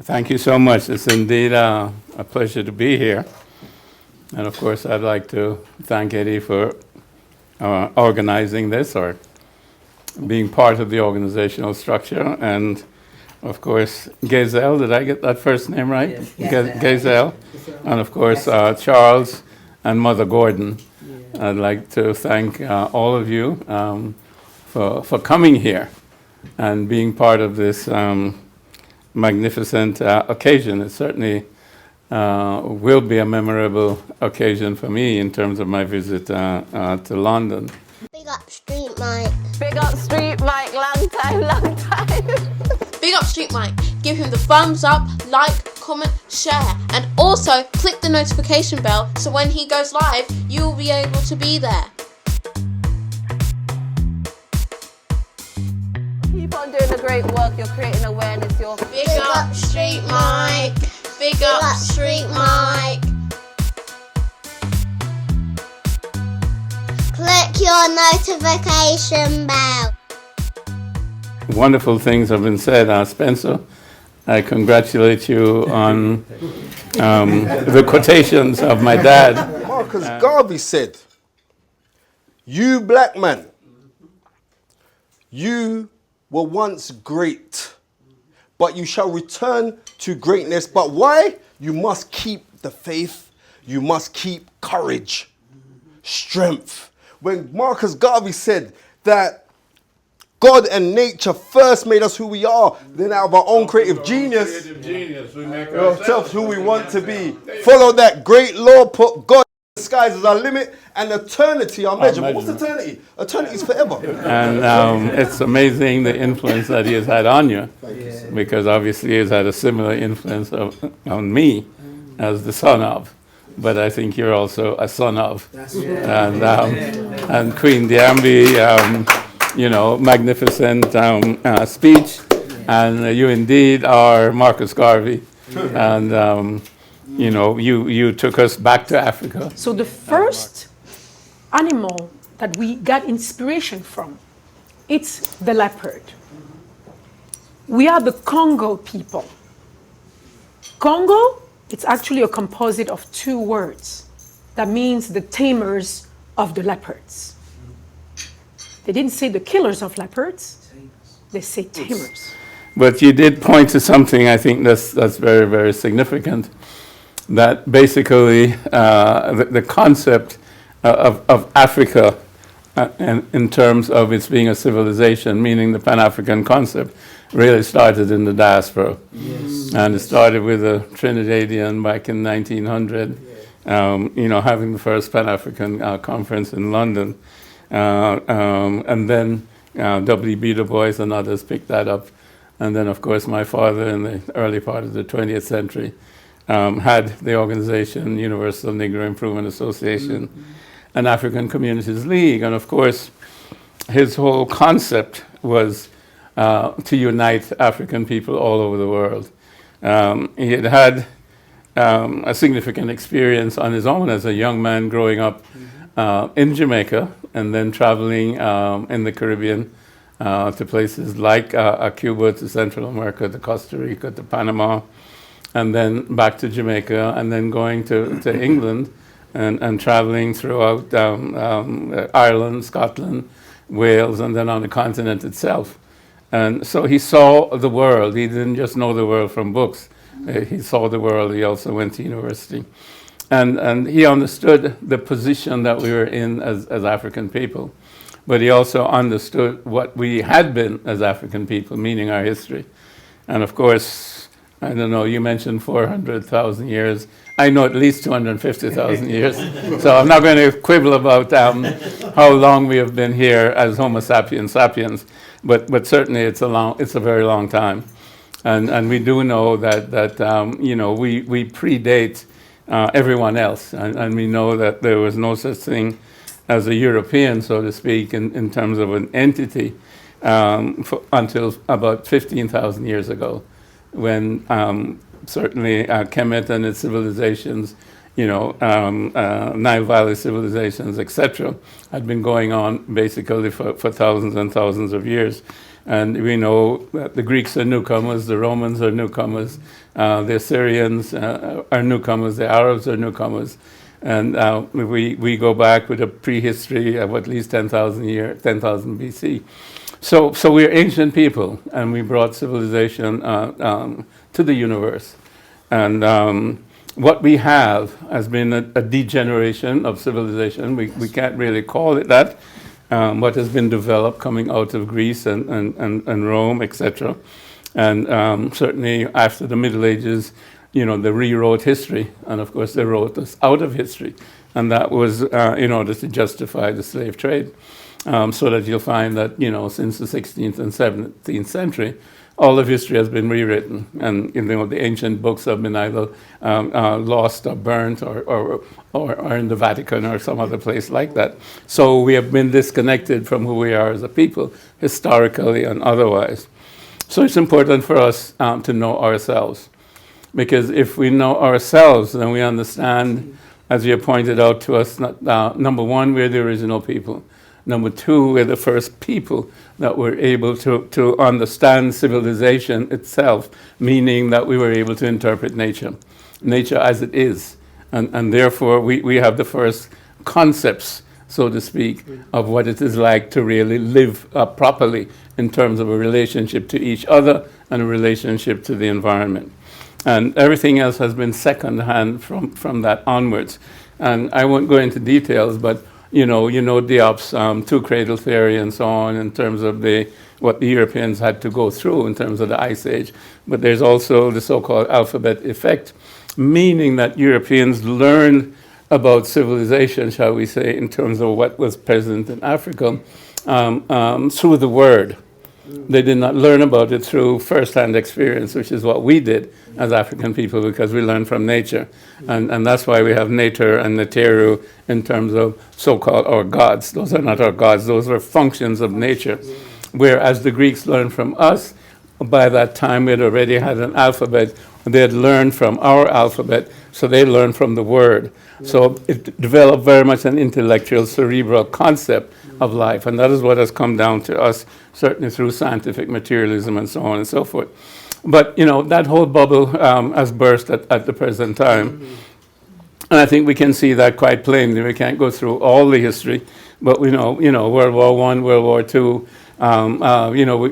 Thank you so much. It's indeed a pleasure to be here. And of course, I'd like to thank Eddie for organizing this or being part of the organizational structure. And of course, Gazelle, did I get that first name right? Yes. Gazelle. And of course, Charles and Mother Gordon. I'd like to thank all of you for coming here and being part of this magnificent occasion. It certainly will be a memorable occasion for me in terms of my visit to London. Big up StreetMic. Big up StreetMic, long time. Big up StreetMic. Give him the thumbs up, like, comment, share, and also click the notification bell so when he goes live, you'll be able to be there. Keep on doing the great work. You're creating awareness. You're Big up StreetMic. Big up StreetMic. Click your notification bell. Wonderful things have been said. Spencer, I congratulate you on the quotations of my dad. Marcus Garvey said, "You black man, you were once great, but you shall return to greatness. But why? You must keep the faith. You must keep courage, strength." When Marcus Garvey said that God and nature first made us who we are, then out of our own creative genius, we make ourselves who we want to be. Follow that great law, put God in the skies as our limit, and eternity our measurement. What's eternity? Eternity is forever. And it's amazing the influence that he has had on you, because obviously he has had a similar influence on me as the son of. But I think you're also a son of. And Queen Diambi, magnificent speech. And you indeed are Marcus Garvey. And, you took us back to Africa. So the first animal that we got inspiration from, it's the leopard. We are the Congo people. Congo, it's actually a composite of two words. That means the tamers of the leopards. They didn't say the killers of leopards, they say tamers. But you did point to something I think that's very, very significant, that basically the concept of Africa in terms of its being a civilization, meaning the Pan-African concept, really started in the diaspora. Yes. And it started with the Trinidadian back in 1900, having the first Pan-African conference in London. And then W.B. Du Bois and others picked that up. And then, of course, my father in the early part of the 20th century had the organization Universal Negro Improvement Association and African Communities League. And, of course, his whole concept was to unite African people all over the world. He had a significant experience on his own as a young man growing up in Jamaica and then traveling in the Caribbean to places like Cuba, to Central America, to Costa Rica, to Panama, and then back to Jamaica, and then going to England and traveling throughout Ireland, Scotland, Wales, and then on the continent itself. And so he saw the world. He didn't just know the world from books. He saw the world. He also went to university. And he understood the position that we were in as African people. But he also understood what we had been as African people, meaning our history. And of course, I don't know, you mentioned 400,000 years. I know at least 250,000 years. So I'm not going to quibble about how long we have been here as Homo sapiens sapiens. But certainly it's a very long time. And we do know that we predate everyone else. And we know that there was no such thing as a European, so to speak, in terms of an entity until about 15,000 years ago, when certainly Kemet and its civilizations, Nile Valley civilizations, etc., had been going on basically for thousands and thousands of years. And we know that the Greeks are newcomers, the Romans are newcomers, the Assyrians are newcomers, the Arabs are newcomers. And we go back with a prehistory of at least 10,000 BC. So we're ancient people, and we brought civilization to the universe. And what we have has been a degeneration of civilization. We can't really call it that. What has been developed coming out of Greece and Rome, etc. And certainly after the Middle Ages, they rewrote history. And of course, they wrote us out of history. And that was in order to justify the slave trade. So that you'll find that, since the 16th and 17th century, all of history has been rewritten. And, the ancient books have been either lost or burnt or in the Vatican or some other place like that. So we have been disconnected from who we are as a people, historically and otherwise. So it's important for us to know ourselves. Because if we know ourselves, then we understand, as you pointed out to us, number one, we're the original people. Number two, we're the first people that were able to understand civilization itself, meaning that we were able to interpret nature as it is. And therefore, we have the first concepts, so to speak, of what it is like to really live properly in terms of a relationship to each other and a relationship to the environment. And everything else has been second-hand from that onwards. And I won't go into details, but Diop's two-cradle theory and so on in terms of what the Europeans had to go through in terms of the Ice Age. But there's also the so-called alphabet effect, meaning that Europeans learned about civilization, shall we say, in terms of what was present in Africa through the word. They did not learn about it through first-hand experience, which is what we did as African people, because we learned from nature. And that's why we have nature and neteru in terms of so-called our gods. Those are not our gods. Those are functions of nature. Whereas the Greeks learned from us, by that time we had already had an alphabet. They had learned from our alphabet, so they learned from the word. So it developed very much an intellectual, cerebral concept of life, and that is what has come down to us, certainly through scientific materialism and so on and so forth. But, that whole bubble has burst at the present time. And I think we can see that quite plainly. We can't go through all the history, but we know, World War I, World War II,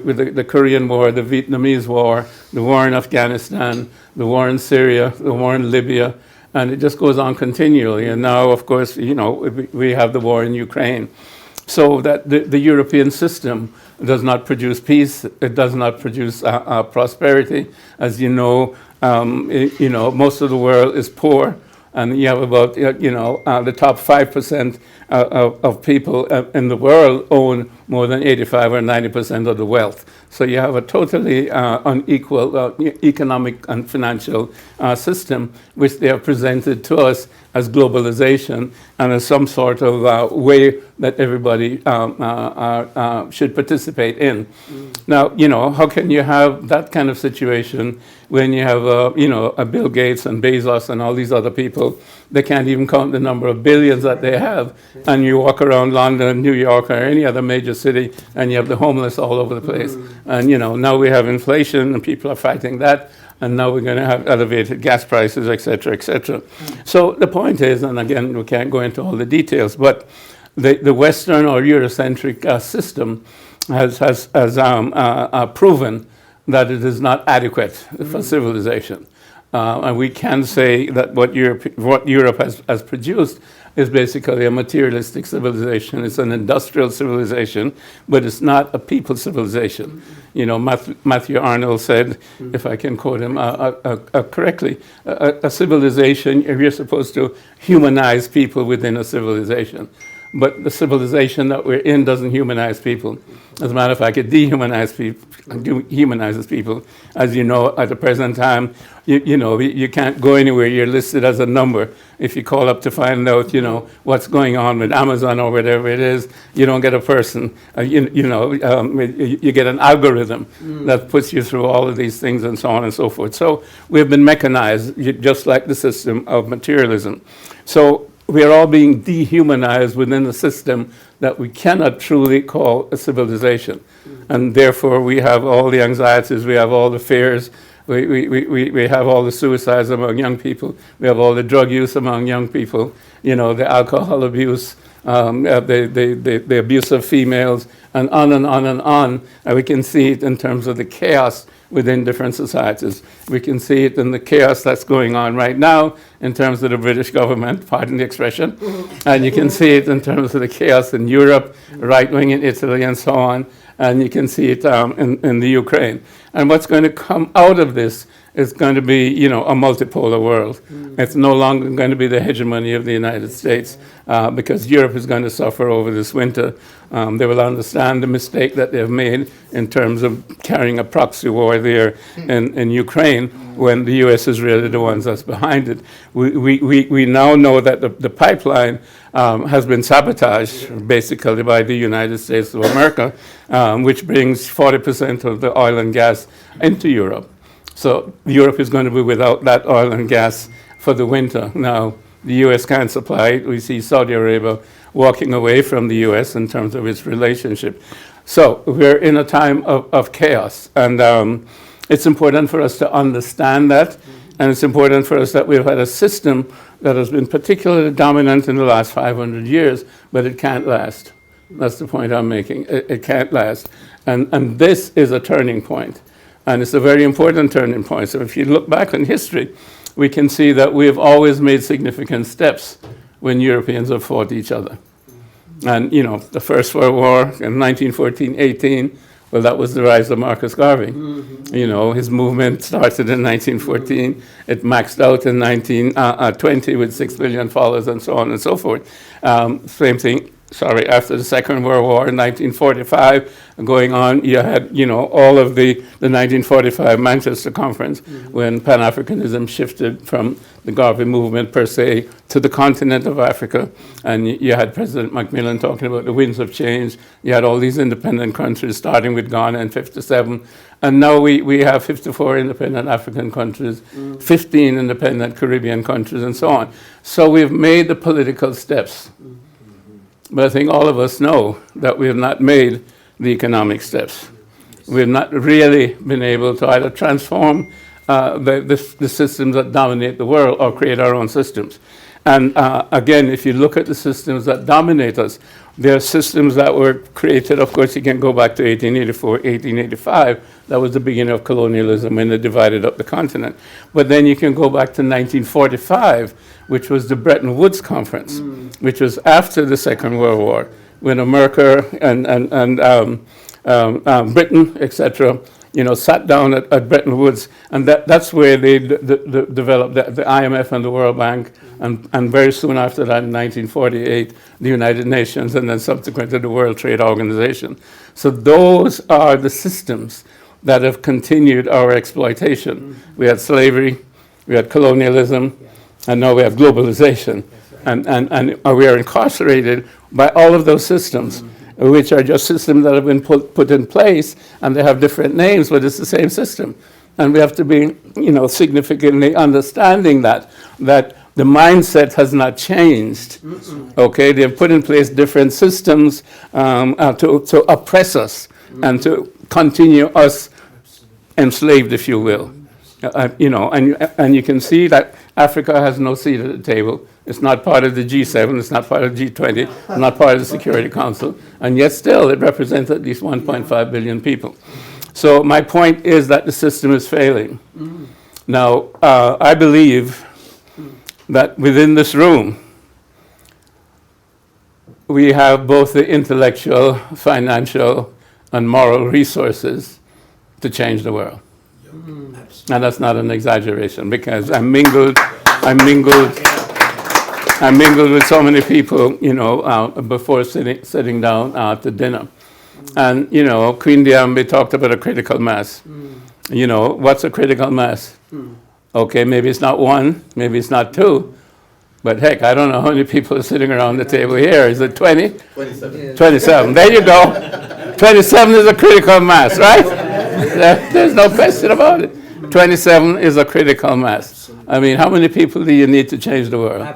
with the Korean War, the Vietnamese War, the war in Afghanistan, the war in Syria, the war in Libya, and it just goes on continually. And now, of course, we have the war in Ukraine. So that the European system does not produce peace. It does not produce prosperity. As you know, most of the world is poor, and you have about the top 5% of people in the world own more than 85 or 90% of the wealth. So you have a totally unequal economic and financial system, which they have presented to us as globalization and as some sort of way that everybody should participate in. Now, how can you have that kind of situation when you have, a Bill Gates and Bezos and all these other people? They can't even count the number of billions that they have. And you walk around London, New York, or any other major city, and you have the homeless all over the place. And, now we have inflation, and people are fighting that. And now we're going to have elevated gas prices, et cetera, et cetera. So the point is, and again, we can't go into all the details, but the Western or Eurocentric system has proven that it is not adequate for civilization. And we can say that what Europe has produced is basically a materialistic civilization. It's an industrial civilization, but it's not a people civilization. Matthew Arnold said, if I can quote him correctly, a civilization, you're supposed to humanize people within a civilization. But the civilization that we're in doesn't humanize people. As a matter of fact, it dehumanizes people. As you know, at the present time, you can't go anywhere. You're listed as a number. If you call up to find out, what's going on with Amazon or whatever it is, you don't get a person. You get an algorithm that puts you through all of these things and so on and so forth. So we've been mechanized, just like the system of materialism. So we are all being dehumanized within a system that we cannot truly call a civilization. And therefore, we have all the anxieties, we have all the fears, we have all the suicides among young people, we have all the drug use among young people, you know, the alcohol abuse, the abuse of females, and on and on and on. And we can see it in terms of the chaos within different societies. We can see it in the chaos that's going on right now in terms of the British government, pardon the expression, and you can see it in terms of the chaos in Europe, right-wing in Italy, and so on, and you can see it in the Ukraine. And what's going to come out of this is going to be, you know, a multipolar world. It's no longer going to be the hegemony of the United States because Europe is going to suffer over this winter. They will understand the mistake that they've made in terms of carrying a proxy war there in Ukraine when the U.S. is really the ones that's behind it. We now know that the pipeline has been sabotaged basically by the United States of America, which brings 40% of the oil and gas into Europe. So Europe is going to be without that oil and gas for the winter. Now, the U.S. can't supply it. We see Saudi Arabia walking away from the U.S. in terms of its relationship. So we're in a time of chaos. And it's important for us to understand that. And it's important for us that we've had a system that has been particularly dominant in the last 500 years, but it can't last. That's the point I'm making. It can't last. And this is a turning point. And it's a very important turning point. So if you look back in history, we can see that we have always made significant steps when Europeans have fought each other. And, you know, the First World War in 1914-18, well, that was the rise of Marcus Garvey. You know, his movement started in 1914. It maxed out in 1920 with 6 billion followers and so on and so forth. Same thing. After the Second World War in 1945, going on, you had, you know, all of the 1945 Manchester Conference when Pan-Africanism shifted from the Garvey movement per se to the continent of Africa. And you had President Macmillan talking about the winds of change. You had all these independent countries starting with Ghana in 57. And now we have 54 independent African countries, 15 independent Caribbean countries, and so on. So we've made the political steps. But I think all of us know that we have not made the economic steps. We have not really been able to either transform the systems that dominate the world or create our own systems. And again, if you look at the systems that dominate us, there are systems that were created. Of course, you can go back to 1884, 1885. That was the beginning of colonialism when they divided up the continent. But then you can go back to 1945, which was the Bretton Woods Conference, which was after the Second World War, when America and Britain, etc., you know, sat down at Bretton Woods, and that's where they developed the IMF and the World Bank, and very soon after that, in 1948, the United Nations, and then subsequently the World Trade Organization. So those are the systems that have continued our exploitation. We had slavery, we had colonialism, and now we have globalization. And we are incarcerated by all of those systems, which are just systems that have been put in place, and they have different names, but it's the same system. And we have to be, you know, significantly understanding that the mindset has not changed. Okay, they've put in place different systems to oppress us and to continue us enslaved, if you will. You know, and you can see that Africa has no seat at the table. It's not part of the G7, it's not part of the G20, it's not part of the Security Council, and yet still it represents at least 1.5 billion people. So my point is that the system is failing. Now, I believe that within this room, we have both the intellectual, financial, and moral resources to change the world. And that's not an exaggeration, because I mingled with so many people, you know, before sitting down to dinner. And, you know, Queen Diambe talked about a critical mass. You know, what's a critical mass? Okay, maybe it's not one, maybe it's not two, but heck, I don't know how many people are sitting around the table here. Is it 20? 27. 27, there you go. 27 is a critical mass, right? There's no question about it. 27 is a critical mass. I mean, how many people do you need to change the world?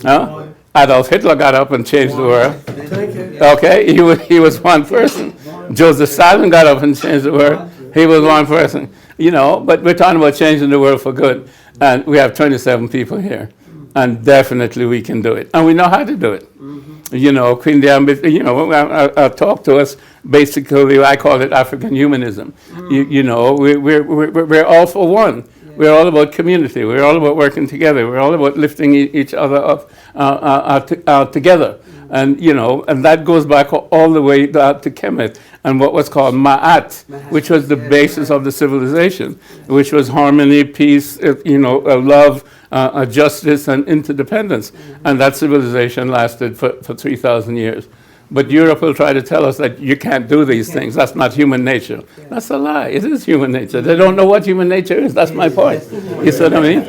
Huh? Adolf Hitler got up and changed the world. Thank you. Okay, he was one person. Joseph Stalin got up and changed the world. He was one person. You know, but we're talking about changing the world for good. And we have 27 people here. And definitely we can do it. And we know how to do it. You know, Queen Diambit, you know, talk to us. Basically, I call it African humanism. You know, we're all for one. We're all about community. We're all about working together. We're all about lifting each other up together. And, you know, and that goes back all the way to Kemet and what was called Ma'at, which was the basis of the civilization, which was harmony, peace, you know, love, justice, and interdependence. And that civilization lasted for 3,000 years. But Europe will try to tell us that you can't do these things. That's not human nature. That's a lie. It is human nature. They don't know what human nature is. That's my point. You see what I mean?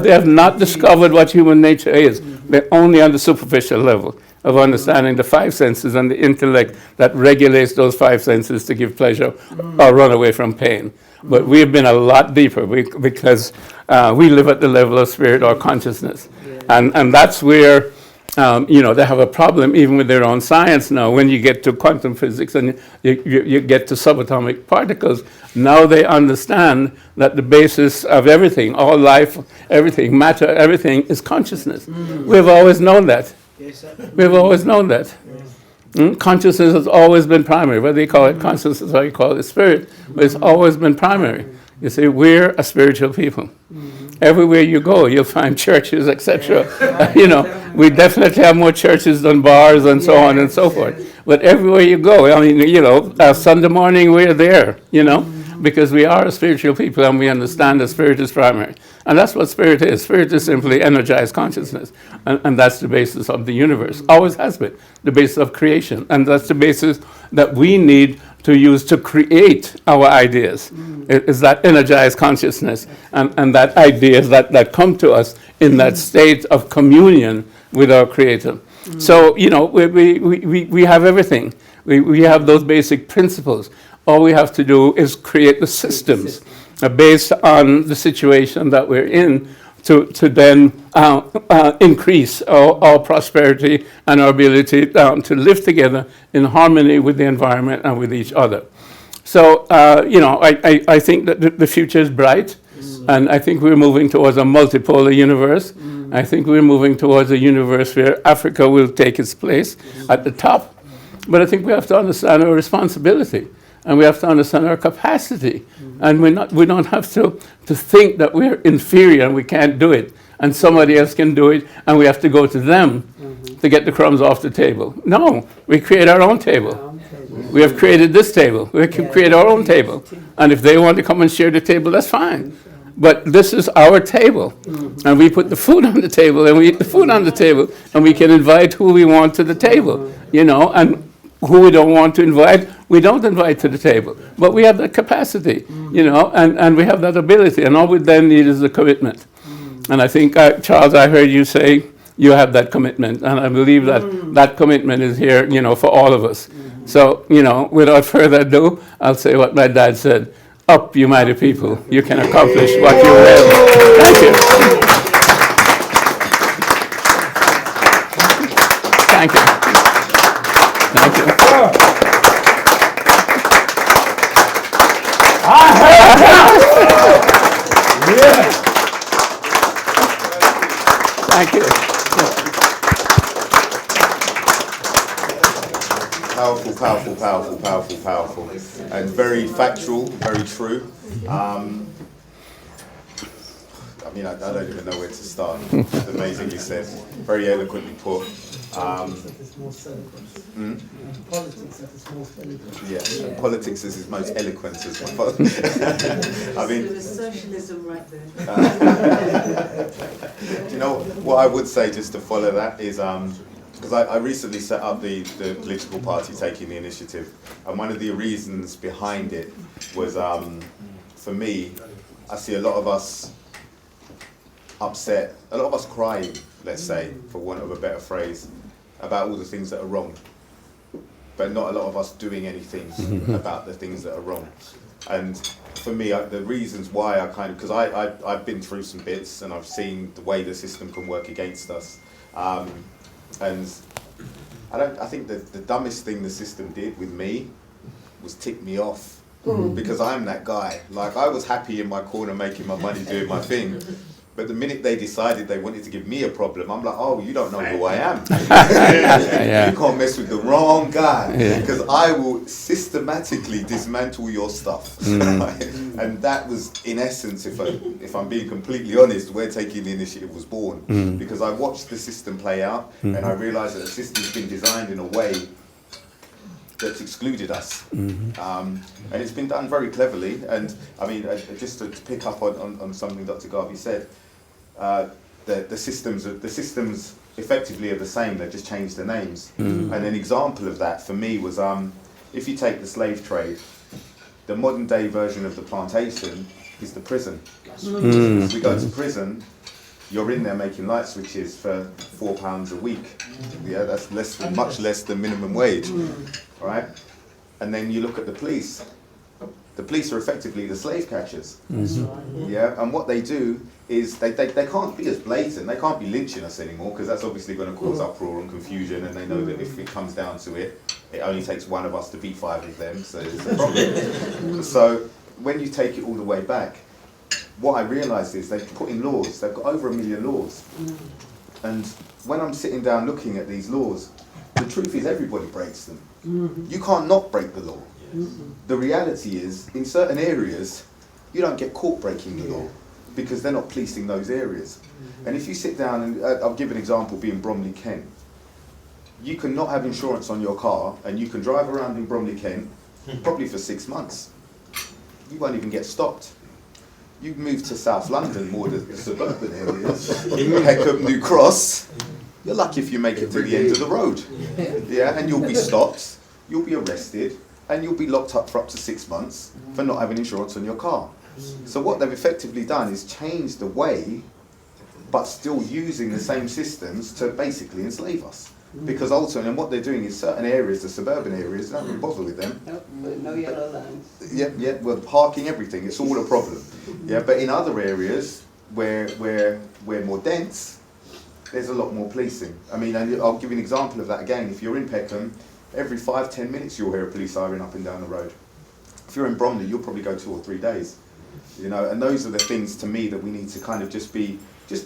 They have not discovered what human nature is. They're only on the superficial level of understanding the five senses and the intellect that regulates those five senses to give pleasure or run away from pain. But we've been a lot deeper because we live at the level of spirit or consciousness. And that's where you know, they have a problem even with their own science now. When you get to quantum physics and you get to subatomic particles, now they understand that the basis of everything, all life, everything, matter, everything is consciousness. We've always known that. We've always known that. Consciousness has always been primary, whether you call it consciousness or you call it spirit, but it's always been primary. You see, we're a spiritual people. Everywhere you go, you'll find churches, etc. You know, we definitely have more churches than bars and so on and so forth. But everywhere you go, I mean, you know, Sunday morning we're there, you know, because we are a spiritual people and we understand that spirit is primary. And that's what spirit is. Spirit is simply energized consciousness. And that's the basis of the universe. Always has been the basis of creation. And that's the basis that we need to use to create our ideas. It is that energized consciousness and that ideas that come to us in that state of communion with our Creator. So, you know, we have everything. We have those basic principles. All we have to do is create the systems based on the situation that we're in to then increase our prosperity and our ability to live together in harmony with the environment and with each other. So, you know, I think that the future is bright, and I think we're moving towards a multipolar universe. I think we're moving towards a universe where Africa will take its place at the top. But I think we have to understand our responsibility. And we have to understand our capacity. And we don't have to think that we're inferior and we can't do it. And somebody else can do it, and we have to go to them to get the crumbs off the table. No, we create our own table. We have created this table. We can create our own table. And if they want to come and share the table, that's fine. But this is our table. And we put the food on the table, and we eat the food on the table, and we can invite who we want to the table, you know, and who we don't want to invite, we don't invite to the table. But we have that capacity, you know, and we have that ability. And all we then need is the commitment. And I think, Charles, I heard you say you have that commitment. And I believe that that commitment is here, you know, for all of us. So, you know, without further ado, I'll say what my dad said. Up, you mighty people. You can accomplish what you will. Thank you. Thank you. Thank you. Thank you. Powerful, powerful, powerful, powerful, powerful. And very factual, very true. I mean, I don't even know where to start. It's amazingly said. Very eloquently put. Yeah, politics is his most eloquent as well. I mean, socialism right there. You know what I would say, just to follow that, is because I recently set up the political party Taking the Initiative, and one of the reasons behind it was, for me, I see a lot of us upset, a lot of us crying, let's say, for want of a better phrase, about all the things that are wrong, but not a lot of us doing anything about the things that are wrong. And for me, the reasons why I kind of, because I've been through some bits and I've seen the way the system can work against us. And I think that the dumbest thing the system did with me was tick me off. Because I'm that guy. Like, I was happy in my corner making my money, doing my thing. But the minute they decided they wanted to give me a problem, I'm like, oh, you don't know who I am. You can't mess with the wrong guy. Because I will systematically dismantle your stuff. And that was, in essence, if I'm being completely honest, where Taking the Initiative was born. Because I watched the system play out, and I realised that the system's been designed in a way that's excluded us. And it's been done very cleverly. And I mean, just to pick up on something Dr. Garvey said, the systems effectively are the same, they've just changed the names. And an example of that for me was, if you take the slave trade, the modern day version of the plantation is the prison. If we go to prison, you're in there making light switches for £4 a week. Yeah, that's much less than minimum wage. All right? And then you look at the police. The police are effectively the slave catchers. Yeah, and what they do is they can't be as blatant. They can't be lynching us anymore, because that's obviously going to cause uproar and confusion, and they know that if it comes down to it, it only takes one of us to beat 5 of them, so it's a problem. So when you take it all the way back, what I realised is they've put in laws. They've got over 1 million laws. And when I'm sitting down looking at these laws, the truth is everybody breaks them. You can't not break the law. The reality is, in certain areas, you don't get caught breaking the law because they're not policing those areas. And if you sit down, and I'll give an example, being Bromley, Kent. You can not have insurance on your car, and you can drive around in Bromley, Kent, probably for 6 months. You won't even get stopped. You move to South London, more the suburban areas, Peckham, New Cross, you're lucky if you make it to the end of the road. Yeah, and you'll be stopped, you'll be arrested, and you'll be locked up for up to 6 months for not having insurance on your car. So what they've effectively done is changed the way, but still using the same systems to basically enslave us. Because ultimately, and what they're doing is certain areas, the suburban areas, don't really bother with them. No yellow lines. Yeah, well, parking, everything, it's all a problem. Yeah, but in other areas where we're more dense, there's a lot more policing. I mean, and I'll give you an example of that again. If you're in Peckham, every 5-10 minutes you'll hear a police siren up and down the road. If you're in Bromley, you'll probably go 2 or 3 days. You know, and those are the things to me that we need to kind of just be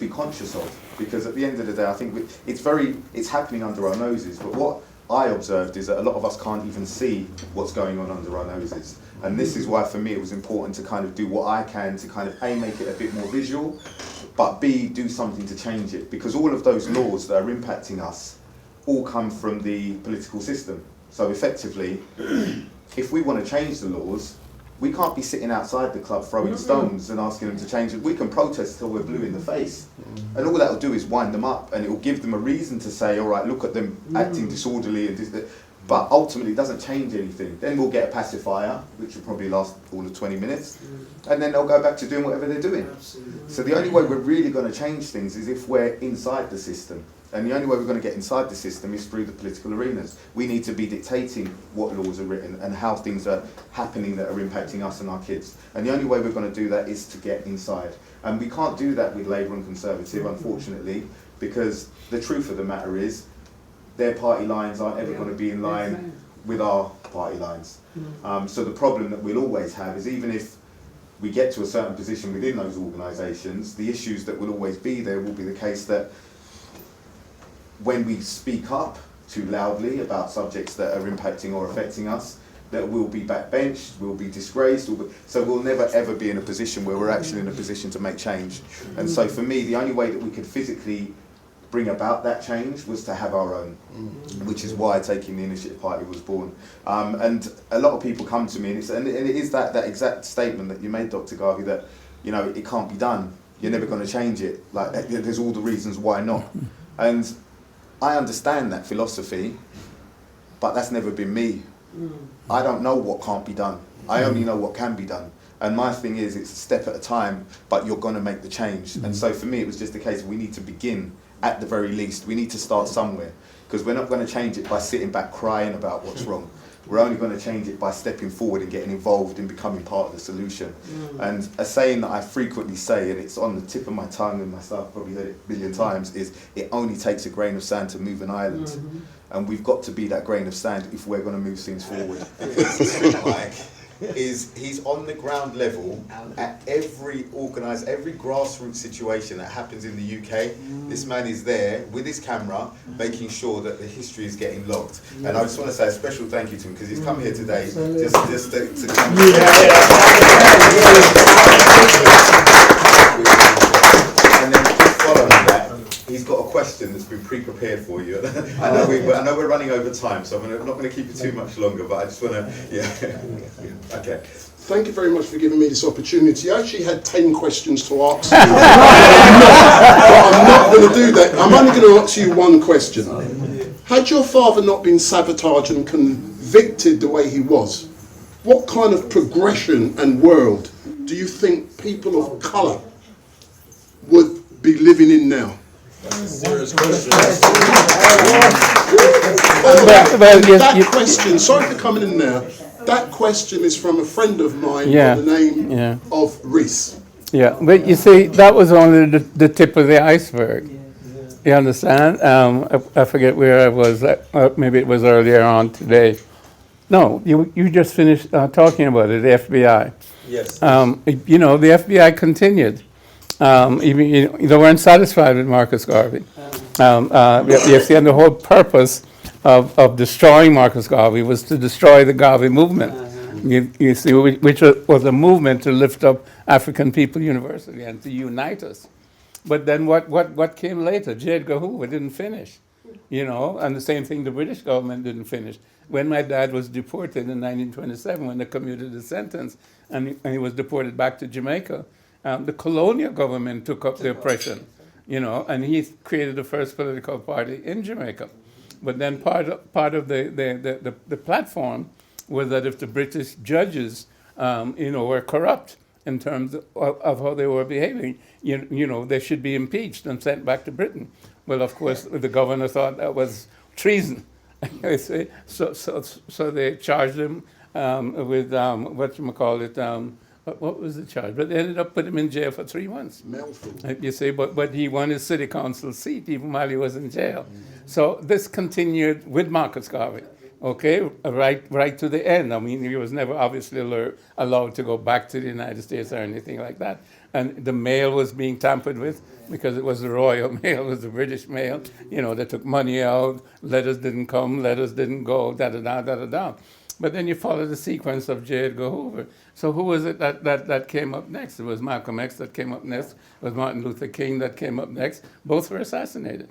conscious of, because at the end of the day, I think it's happening under our noses. But what I observed is that a lot of us can't even see what's going on under our noses, and this is why for me it was important to kind of do what I can to kind of A, make it a bit more visual, but B, do something to change it, because all of those laws that are impacting us all come from the political system. So effectively, if we want to change the laws, we can't be sitting outside the club throwing stones and asking them to change it. We can protest till we're blue in the face. And all that will do is wind them up, and it will give them a reason to say, all right, look at them acting disorderly. But ultimately, it doesn't change anything. Then we'll get a pacifier, which will probably last all of 20 minutes. And then they'll go back to doing whatever they're doing. So the only way we're really going to change things is if we're inside the system. And the only way we're going to get inside the system is through the political arenas. We need to be dictating what laws are written and how things are happening that are impacting us and our kids. And the only way we're going to do that is to get inside. And we can't do that with Labour and Conservative, unfortunately, because the truth of the matter is their party lines aren't ever going to be in line with our party lines. So the problem that we'll always have is, even if we get to a certain position within those organisations, the issues that will always be there will be the case that when we speak up too loudly about subjects that are impacting or affecting us, that we'll be backbenched, we'll be disgraced, so we'll never ever be in a position where we're actually in a position to make change. And so for me, the only way that we could physically bring about that change was to have our own, which is why Taking the Initiative Party was born. And a lot of people come to me, and it is that exact statement that you made, Dr. Garvey, that, you know, it can't be done, you're never going to change it, like there's all the reasons why not. And I understand that philosophy, but that's never been me. I don't know what can't be done. I only know what can be done. And my thing is, it's a step at a time, but you're going to make the change. And so for me, it was just a case of we need to begin at the very least. We need to start somewhere, because we're not going to change it by sitting back crying about what's wrong. We're only going to change it by stepping forward and getting involved in becoming part of the solution. And a saying that I frequently say, and it's on the tip of my tongue and myself probably heard it a billion times, is it only takes a grain of sand to move an island. And we've got to be that grain of sand if we're going to move things forward. He's on the ground level at every organised, every grassroots situation that happens in the UK. This man is there with his camera, making sure that the history is getting logged. And I just want to say a special thank you to him because he's come here today just to come. And then just following that, he's got a question that's been pre-prepared for you. I know we're running over time, so I'm not going to keep you too much longer, but I just want to, okay. Thank you very much for giving me this opportunity. I actually had 10 questions to ask you, but I'm not going to do that. I'm only going to ask you one question. Had your father not been sabotaged and convicted the way he was, what kind of progression and world do you think people of colour would be living in now? Serious question. That question, sorry for coming in now, that question is from a friend of mine by the name of Reese. Yeah, but you see, that was only the tip of the iceberg. You understand? I forget where I was, maybe it was earlier on today. No, you just finished talking about it, the FBI. Yes. You know, the FBI continued. Even they weren't satisfied with Marcus Garvey. You see, and the whole purpose of destroying Marcus Garvey was to destroy the Garvey movement. You see, which was a movement to lift up African People University and to unite us. But then what came later? J. Edgar Hoover didn't finish, you know, and the same thing the British government didn't finish. When my dad was deported in 1927, when they commuted the sentence, and he was deported back to Jamaica, the colonial government took up the oppression, you know, and he created the first political party in Jamaica. But then part of the platform was that if the British judges, you know, were corrupt in terms of how they were behaving, you know, they should be impeached and sent back to Britain. Well, of course, the governor thought that was treason. So they charged him with what was the charge? But they ended up putting him in jail for 3 months. You see, but he won his city council seat even while he was in jail. So this continued with Marcus Garvey, okay, right to the end. I mean, he was never obviously allowed to go back to the United States or anything like that. And the mail was being tampered with because it was the royal mail, it was the British mail. You know, they took money out, letters didn't come, letters didn't go, da-da-da, da-da-da. But then you follow the sequence of J. Edgar Hoover. So who was it that came up next? It was Malcolm X that came up next. It was Martin Luther King that came up next. Both were assassinated.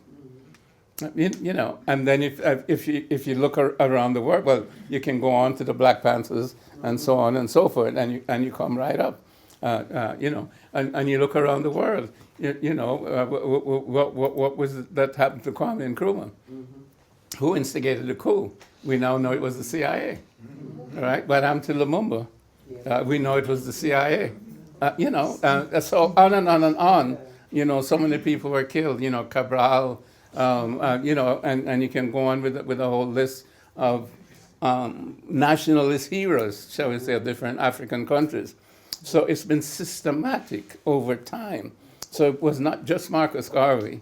You know, and then if you look around the world, well, you can go on to the Black Panthers and so on and so forth, and you come right up. You know, and you look around the world. You know, what was it that happened to Kwame Nkrumah? Who instigated the coup? We now know it was the CIA, right? What happened to Lumumba? We know it was the CIA. You know, so on and on and on. You know, so many people were killed. You know, Cabral. You know, and you can go on with a whole list of nationalist heroes, shall we say, of different African countries. So it's been systematic over time. So it was not just Marcus Garvey,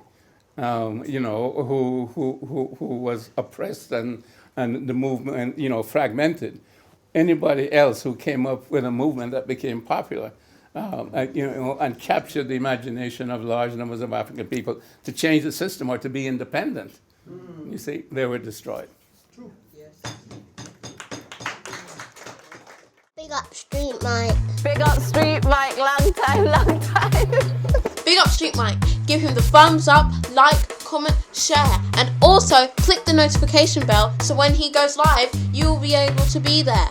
you know, who was oppressed and the movement, you know, fragmented. Anybody else who came up with a movement that became popular, you know, and captured the imagination of large numbers of African people to change the system or to be independent, you see, they were destroyed. True. Yes. Big up StreetMic. Big up StreetMic, long time. Big up StreetMic. Give him the thumbs up, like, comment, share, and also click the notification bell so when he goes live, you'll be able to be there.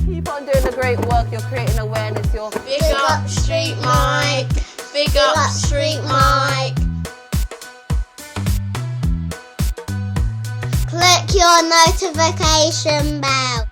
Keep on doing the great work. You're creating awareness. You're Big up StreetMic. Big up StreetMic. Click your notification bell.